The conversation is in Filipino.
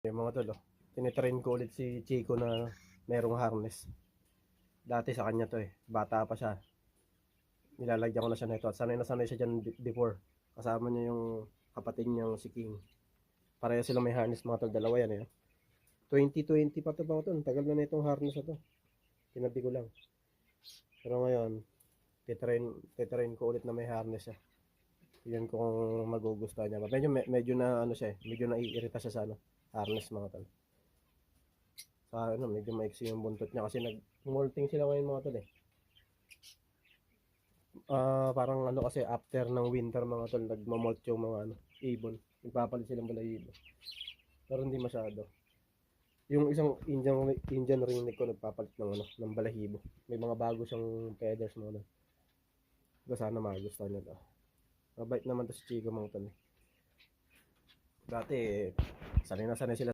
Yung mga tol, tinitrain ko ulit si Chico na merong harness. Dati sa kanya to bata pa siya. Nilalagyan ko na siya nito at sanay na sanay siya dyan before. Kasama niya yung kapatid niyang si King. Pareho sila may harness mga tol, dalawa yan 2020 pa to mga tol, tagal na itong harness na to. Tinabi ko lang. Pero ngayon, titrain ko ulit na may harness siya. Yan ko kung magugustuhan niya. Medyo na ano siya medyo naiirita siya sa harness mga tol. Sa medyo maiksi yung buntot niya kasi nag-molting sila ngayon mga tol parang kasi after ng winter mga tol, nagmo-molt yung mga ibon. Nagpapalit silang balahibo. Pero hindi masyado. Yung isang Indian ringneck ko nagpapalit ng balahibo. May mga bago siyang feathers mga tol. Sana magustuhan niya to. Mabait naman to si Chico mga tol. Dati sanay na sanay sila